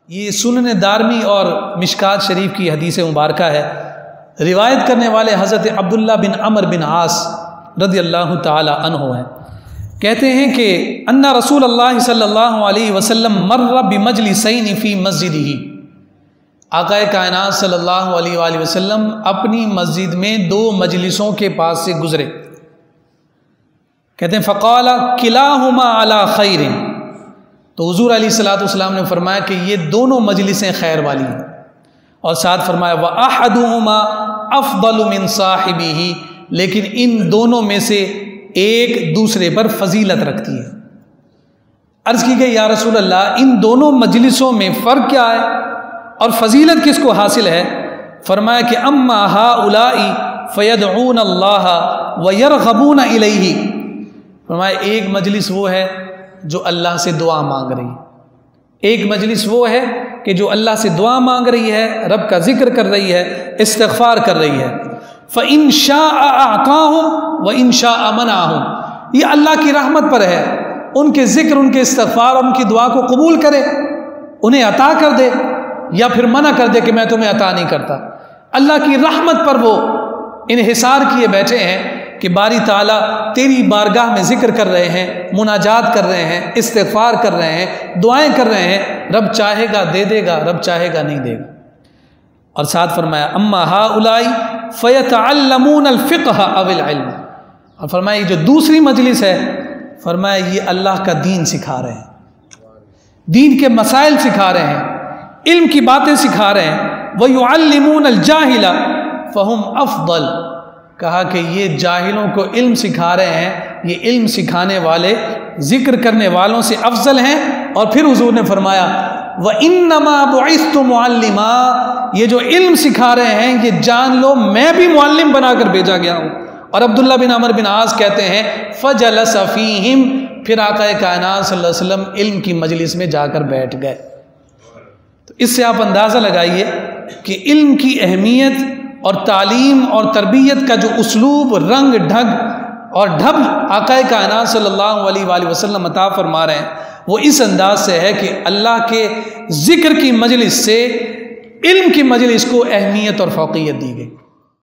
یہ سنن دارمی اور مشکات شریف کی حدیث مبارکہ ہے۔ روایت کرنے والے حضرت عبداللہ بن عمر بن عاص رضی اللہ تعالی عنہ ہیں۔ کہتے ہیں کہ ان رسول اللہ صلی اللہ علیہ وسلم مر بمجلسین فی مسجدہ، آقا کائنات صلی اللہ علیہ وآلہ وسلم اپنی مسجد میں دو مجلسوں کے پاس سے گزرے۔ کہتے ہیں فقال کلاہما علی خیر، تو حضور علیہ الصلوۃ والسلام نے فرمایا کہ یہ دونوں مجلسیں خیر والی ہیں، اور ساتھ فرمایا وَأَحَدُهُمَا أَفْضَلُ مِنْ صَاحِبِهِ، لیکن ان دونوں میں سے ایک دوسرے پر فضیلت رکھتی ہے۔ عرض کی گئی یا رسول اللہ ان دونوں مجلسوں میں فرق کیا ہے اور فضیلت کس کو حاصل ہے؟ فرمایا کہ اما هؤلاء فيدعون الله ويرغبون الیہ، فرمایا ایک مجلس وہ ہے جو اللہ سے دعا مانگ رہی ہے، ایک مجلس وہ ہے کہ جو اللہ سے دعا مانگ رہی ہے، رب کا ذکر کر رہی ہے، استغفار کر رہی ہے۔ فَإِن شَاءَ أَعْطَاهُمْ وَإِن شَاءَ مَنَعَهُمْ، یہ اللہ کی رحمت پر ہے، ان کے ذکر، ان کے استغفار، ان کی دعا کو قبول کرے، انہیں عطا کر دے، یا پھر منع کر دے کہ میں تمہیں عطا نہیں کرتا۔ اللہ کی رحمت پر وہ انحصار کیے بیٹھے ہیں کہ باری تعالیٰ تیری بارگاہ میں ذکر کر رہے ہیں، مناجات کر رہے ہیں، استغفار کر رہے ہیں، دعائیں کر رہے ہیں، رب چاہے گا دے دے گا، رب چاہے گا نہیں دے گا۔ اور ساتھ فرمایا اما ہؤلاء فیتعلمون الفقہ او العلم، اور فرمایا یہ جو دوسری مجلس ہے، فرمایا یہ اللہ کا دین سکھا رہے ہیں، دین کے مسائل سکھا رہے ہیں، علم کی باتیں سکھا رہے ہیں۔ وَيُعَلِّمُونَ الْجَاهِلَ فَهُمْ أَفْضَلُ، کہا کہ یہ جاہلوں کو علم سکھا رہے ہیں، یہ علم سکھانے والے ذکر کرنے والوں سے افضل ہیں۔ اور پھر حضور نے فرمایا وَإِنَّمَا بُعِثْتُ مُعَلِّمًا، یہ جو علم سکھا رہے ہیں یہ جان لو میں بھی معلم بنا کر بھیجا گیا ہوں۔ اور عبداللہ بن عمر بن عاص کہتے ہیں فَجَلَسَ فِيهِمْ، پھر آقا کائنات صلی اللہ علیہ وسلم علم کی مجلس میں جا کر بیٹھ گئے۔ تو اس سے آپ اندازہ لگائیے کہ علم کی اہمیت اور تعلیم اور تربیت کا جو اسلوب، رنگ ڈھنگ اور ڈھب آقا کائنات صلی اللہ علیہ وآلہ وسلم عطا فرما رہے ہیں، وہ اس انداز سے ہے کہ اللہ کے ذکر کی مجلس سے علم کی مجلس کو اہمیت اور فوقیت دی گئی۔